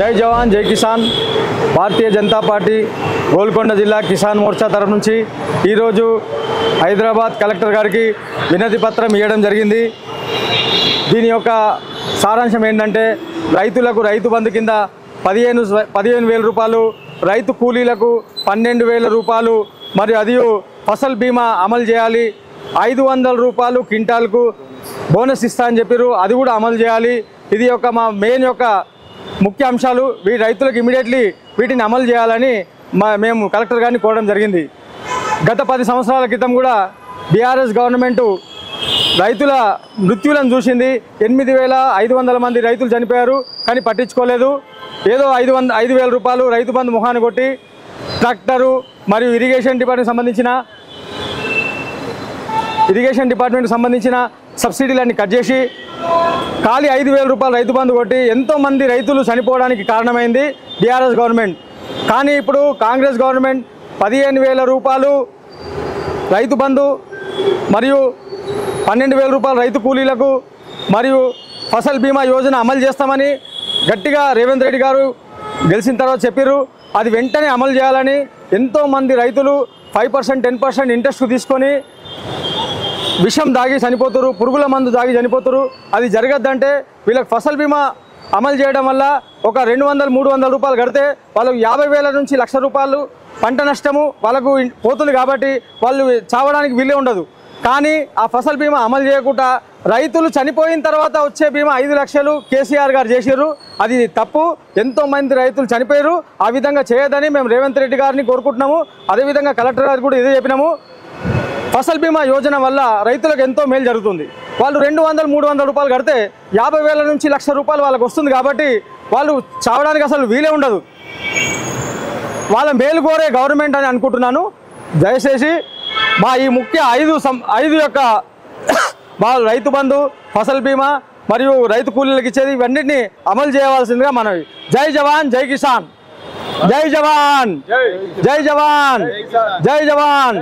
జై జవాన్ జై కిసాన్ భారతీయ జనతా పార్టీ గోల్కొండ జిల్లా కిసాన్ మోర్చా తరఫు నుంచి ఈరోజు హైదరాబాద్ కలెక్టర్ గారికి వినతి పత్రం ఇవ్వడం జరిగింది. దీని యొక్క సారాంశం ఏంటంటే రైతులకు రైతు బంధు కింద 15,000 రూపాయలు, రైతు కూలీలకు 12,000 రూపాయలు, మరియు అది ఫసల్ బీమా అమలు చేయాలి. 500 రూపాయలు క్వింటాల్కు బోనస్ ఇస్తా అని చెప్పారు, అది కూడా అమలు చేయాలి. ఇది యొక్క మా మెయిన్ యొక్క ముఖ్య అంశాలు. రైతులకు ఇమీడియట్లీ వీటిని అమలు చేయాలని మేము కలెక్టర్ గారిని కోరడం జరిగింది. గత 10 సంవత్సరాల క్రితం కూడా బీఆర్ఎస్ గవర్నమెంటు రైతుల మృత్యులను చూసింది. 8,500 మంది రైతులు చనిపోయారు, కానీ పట్టించుకోలేదు. ఏదో 5,000 రూపాయలు రైతు బంధు ముఖాన్ని కొట్టి ట్రాక్టరు మరియు ఇరిగేషన్ డిపార్ట్మెంట్కి సంబంధించిన సబ్సిడీలన్నీ కట్ చేసి ఖాళీ 5,000 రూపాయలు రైతు బంధు కొట్టి ఎంతోమంది రైతులు చనిపోవడానికి కారణమైంది బీఆర్ఎస్ గవర్నమెంట్. కానీ ఇప్పుడు కాంగ్రెస్ గవర్నమెంట్ 15,000 రూపాయలు రైతు బంధు మరియు 12,000 రూపాయలు రైతు కూలీలకు మరియు ఫసల్ బీమా యోజన అమలు చేస్తామని గట్టిగా రేవంత్ రెడ్డి గారు గెలిచిన తర్వాత చెప్పారు. అది వెంటనే అమలు చేయాలని ఎంతోమంది రైతులు 5%, 10% ఇంట్రెస్ట్ తీసుకొని విషం దాగి చనిపోతారు, పురుగుల మందు దాగి చనిపోతారు. అది జరగద్దంటే వీళ్ళకి ఫసల్ బీమా అమలు చేయడం వల్ల ఒక 200, 300 రూపాయలు కడితే వాళ్ళకు 50,000 నుంచి 1,00,000 రూపాయలు పంట నష్టము వాళ్ళకు పోతుంది. కాబట్టి వాళ్ళు చావడానికి వీలే ఉండదు. కానీ ఆ ఫసల్ బీమా అమలు చేయకుండా రైతులు చనిపోయిన తర్వాత వచ్చే బీమా 5 లక్షలు కేసీఆర్ గారు చేశారు. అది తప్పు. ఎంతోమంది రైతులు చనిపోయారు. ఆ విధంగా చేయదని మేము రేవంత్ రెడ్డి గారిని కోరుకుంటున్నాము. అదేవిధంగా కలెక్టర్ గారు కూడా ఇదే చెప్పినాము. ఫసల్ బీమా యోజన వల్ల రైతులకు ఎంతో మేలు జరుగుతుంది. వాళ్ళు 200, 300 రూపాయలు కడితే 50,000 నుంచి 1,00,000 రూపాయలు వాళ్ళకు వస్తుంది. కాబట్టి వాళ్ళు చావడానికి అసలు వీలే ఉండదు. వాళ్ళ మేలు కోరే గవర్నమెంట్ అని అనుకుంటున్నాను. దయచేసి మా ఈ ముఖ్య 5 యొక్క రైతు బంధు, ఫసల్ బీమా మరియు రైతు కూలీలకు ఇచ్చేది ఇవన్నిటిని అమలు చేయవలసిందిగా మనవి. జై జవాన్ జై కిసాన్. జై జవాన్ జై జవాన్ జై జవాన్.